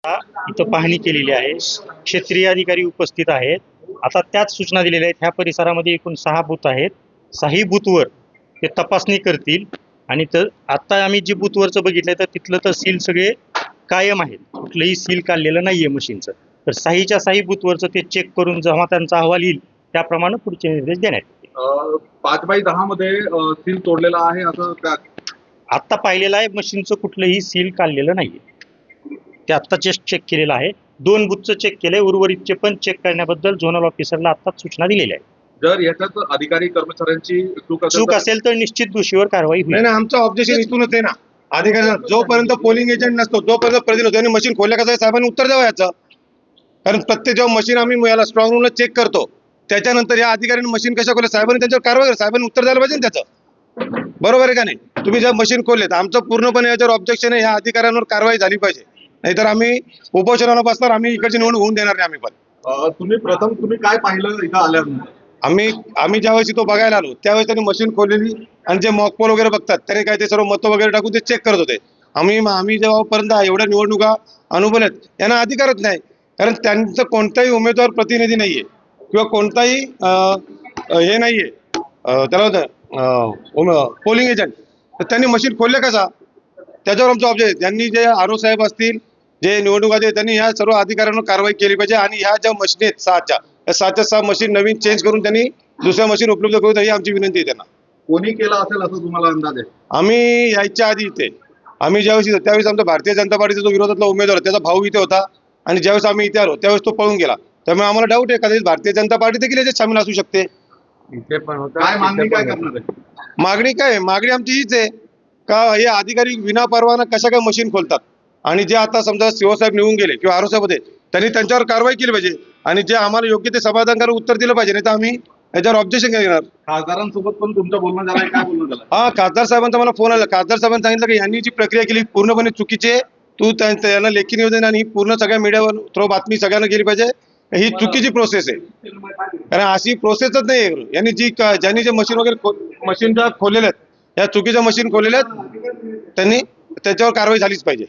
इथं पाहणी केलेली आहे. क्षेत्रीय अधिकारी उपस्थित आहेत. आता त्याच सूचना दिलेल्या आहेत. ह्या परिसरामध्ये एकूण 6 बूथ आहेत. 6ही बूथवर ते तपासणी करतील आणि तर आता आम्ही जे बूथवरचं बघितलंय तर तिथलं तर सील सगळे कायम आहेत. कुठलंही सील काढलेलं नाहीये मशीनचं. तर 6च्या 6 बूथवरचं ते चेक करून जेव्हा त्यांचा अहवाल येईल त्याप्रमाणे पुढचे निर्देश देण्यात येतील. 5/10 मध्ये सील तोडलेला आहे असं आत्ता पाहिलेलं आहे, मशीनचं कुठलंही सील काढलेलं नाहीये. ते आत्ता चेक केलेलं आहे. 2 बूथचं चेक केलंय. उर्वरितचे पण चेक करण्याबद्दल झोनल ऑफिसरला आत्ताच सूचना दिलेल्या आहेत. जर याच्यात अधिकारी कर्मचाऱ्यांची चूक असेल तर निश्चित दोषीवर कारवाई होईल. नाही, आमचं ऑब्जेक्शन इथूनच आहे ना. अधिकाऱ्यांना जोपर्यंत पोलिंग एजंट नसतो जोपर्यंत प्रतिनिधी होतो मशीन खोलल्या कसं साहेबांनी उत्तर द्यावं याचं. कारण प्रत्येक जेव्हा मशीन आम्ही याला स्ट्रॉंग रूमला चेक करतो त्याच्यानंतर या अधिकाऱ्यांनी मशीन कशा खोल्या साहेबांनी त्यांच्यावर कारवाई करा. साहेबांनी उत्तर द्यायला पाहिजे ना त्याचं. बरोबर आहे का नाही? तुम्ही ज्या मशीन खोलले तर आमचं पूर्णपणे याच्यावर ऑब्जेक्शन आहे. या अधिकाऱ्यांवर कारवाई झाली पाहिजे. नाहीतर आम्ही उपोषणाला बसणार. आम्ही इकडची निवडणूक होऊन देणार नाही आम्ही पण. तुम्ही काय पाहिलं इथं आल्यानंतर? आम्ही ज्यावेळेस तो बघायला आलो त्यावेळेस त्यांनी मशीन खोललेली आणि जे मॉकपोल वगैरे बघतात त्याने काय ते सर्व मतं वगैरे टाकून ते चेक करत होते. आम्ही जेव्हापर्यंत एवढ्या निवडणुका अनुभवल्यात यांना अधिकारच नाही. कारण त्यांचं कोणताही उमेदवार प्रतिनिधी नाहीये किंवा कोणताही हे नाहीये त्याला पोलिंग एजंट. तर त्यांनी मशीन खोलले कसा त्याच्यावर आमचं ऑब्जेक्ट. त्यांनी जे आरो साहेब असतील जे निवडणूक आहेत त्यांनी ह्या सर्व अधिकाऱ्यांवर कारवाई केली पाहिजे आणि ह्या ज्या मशीन आहेत 6च्या 6 मशीन नवीन चेंज करून त्यांनी दुसऱ्या मशीन उपलब्ध करून ही आमची विनंती आहे त्यांना. कोणी केला असेल असं तुम्हाला अंदाज आहे? आम्ही यायच्या आधी इथे आम्ही ज्यावेळेस त्यावेळेस आमचा भारतीय जनता पार्टीचा जो विरोधातला उमेदवार त्याचा भाऊ इथे होता आणि ज्यावेळेस आम्ही इथे आलो त्यावेळेस तो पळून गेला. त्यामुळे आम्हाला डाऊट आहे कदाचित भारतीय जनता पार्टी देखील याच्यात सामील असू शकते. काय मागणी काय करणार आहे? मागणी आमची हीच आहे का हे अधिकारी विना परवाना कशा काय मशीन खोलतात आणि जे आता समजा शिवसाहेब निघून गेले किंवा आरो साहेब होते त्यांनी त्यांच्यावर कारवाई केली पाहिजे आणि जे आम्हाला योग्य ते समाधानकारक उत्तर दिलं पाहिजे. नाही तर आम्ही याच्यावर ऑब्जेक्शन घेणार. खासदारांसोबत पण तुमचं बोलणं झालंय, काय बोलणं झालं? हा, खासदार साहेबांचा मला फोन आला. खासदार साहेबांनी सांगितलं की यांनी जी प्रक्रिया केली पूर्णपणे चुकीची आहे. त्यांना लेखी निवेदन आणि ही पूर्ण सगळ्या मीडियावर थ्रो बातमी सगळ्यांना गेली पाहिजे. ही चुकीची प्रोसेस आहे. कारण अशी प्रोसेसच नाही. यांनी ज्यांनी जे मशीन वगैरे मशीन ज्या खोललेल्या आहेत या चुकीच्या मशीन खोललेल्या आहेत त्यांनी त्याच्यावर कारवाई झालीच पाहिजे.